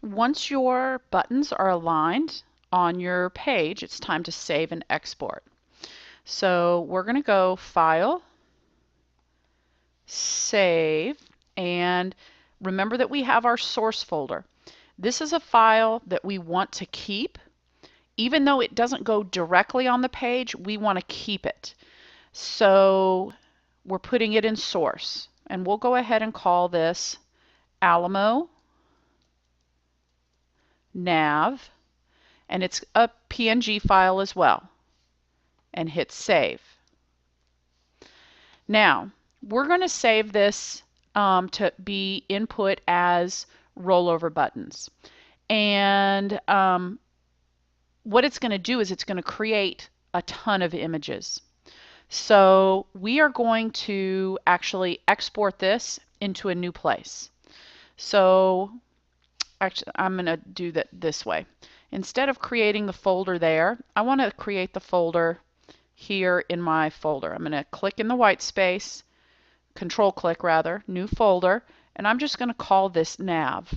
Once your buttons are aligned on your page, it's time to save and export. So we're going to go File, Save, and remember that we have our source folder. This is a file that we want to keep. Even though it doesn't go directly on the page, we want to keep it. So we're putting it in source. And we'll go ahead and call this Alamo nav. And it's a PNG file as well. And hit save. Now, we're going to save this to be input as rollover buttons. And what it's going to do is it's going to create a ton of images. So we are going to actually export this into a new place. So actually, I'm going to do that this way. Instead of creating the folder there, I want to create the folder here in my folder. I'm going to click in the white space, control click rather, new folder, and I'm just going to call this nav.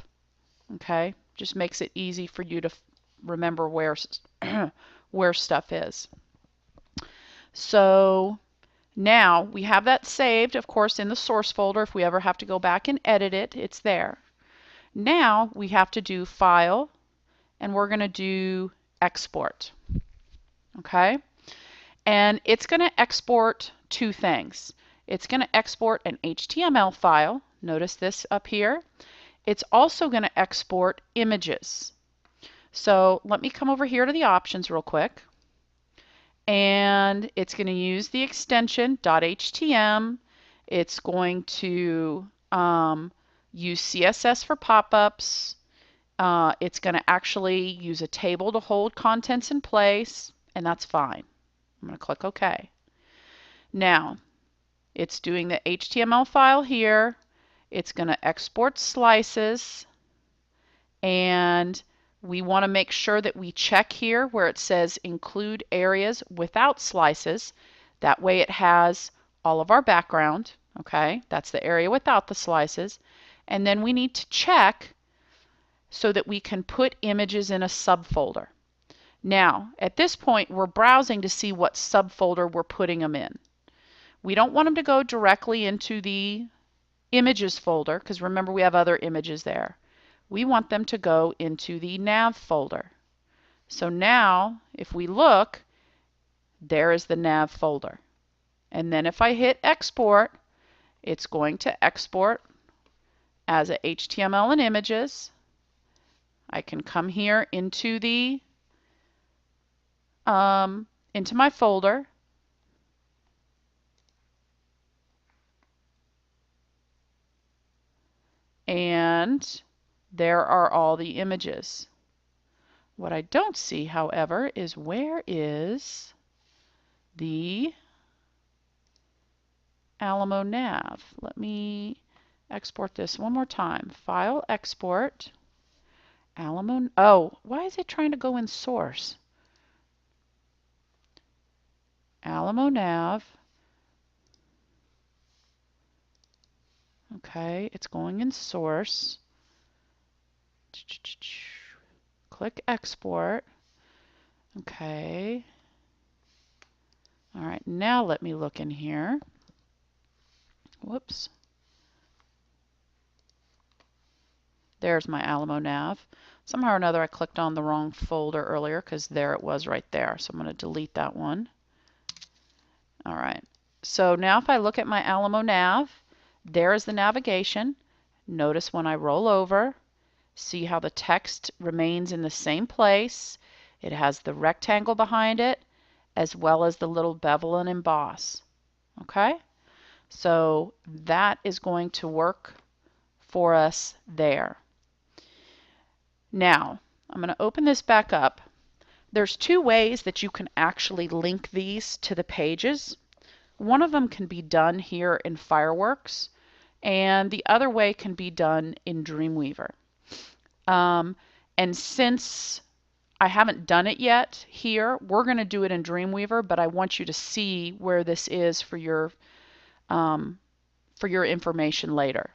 Okay, just makes it easy for you to remember where where stuff is. So now we have that saved, of course, in the source folder. If we ever have to go back and edit it, it's there. Now we have to do File, and we're going to do Export. Okay? And it's going to export two things. It's going to export an HTML file. Notice this up here. It's also going to export images. So let me come over here to the options real quick. And it's going to use the extension .htm. It's going to use CSS for pop-ups. It's going to actually use a table to hold contents in place, and that's fine. I'm going to click OK. Now, it's doing the HTML file here. It's going to export slices, and we want to make sure that we check here where it says include areas without slices. That way it has all of our background. Okay, that's the area without the slices. And then we need to check so that we can put images in a subfolder. Now, at this point, we're browsing to see what subfolder we're putting them in. We don't want them to go directly into the images folder, because remember we have other images there. We want them to go into the nav folder. So now, if we look, there is the nav folder. And then if I hit export, it's going to export as a HTML and images. I can come here into the into my folder, and there are all the images. What I don't see, however, is where is the Alamo nav. Let me export this one more time. File, export, Alamo. Oh, why is it trying to go in source? Alamo nav. Okay, it's going in source. Click export. Okay. All right, now let me look in here. Whoops. There's my Alamo nav. Somehow or another I clicked on the wrong folder earlier because there it was right there. So I'm going to delete that one. All right. So now if I look at my Alamo nav, there is the navigation. Notice when I roll over, see how the text remains in the same place. It has the rectangle behind it as well as the little bevel and emboss. Okay? So that is going to work for us there. Now, I'm going to open this back up. There's two ways that you can actually link these to the pages. One of them can be done here in Fireworks, and the other way can be done in Dreamweaver. And since I haven't done it yet here, we're going to do it in Dreamweaver, but I want you to see where this is for your information later.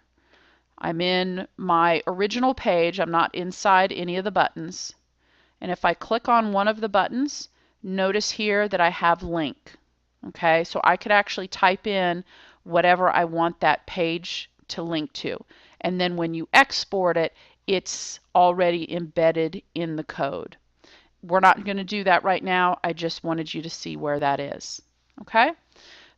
I'm in my original page. I'm not inside any of the buttons. And if I click on one of the buttons, notice here that I have link. Okay, so I could actually type in whatever I want that page to link to. And then when you export it, it's already embedded in the code. We're not going to do that right now. I just wanted you to see where that is. Okay,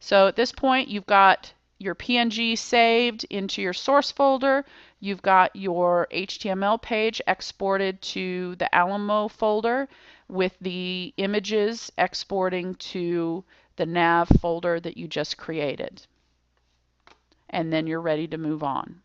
so at this point, you've got your PNG saved into your source folder. You've got your HTML page exported to the Alamo folder with the images exporting to the nav folder that you just created. And then you're ready to move on.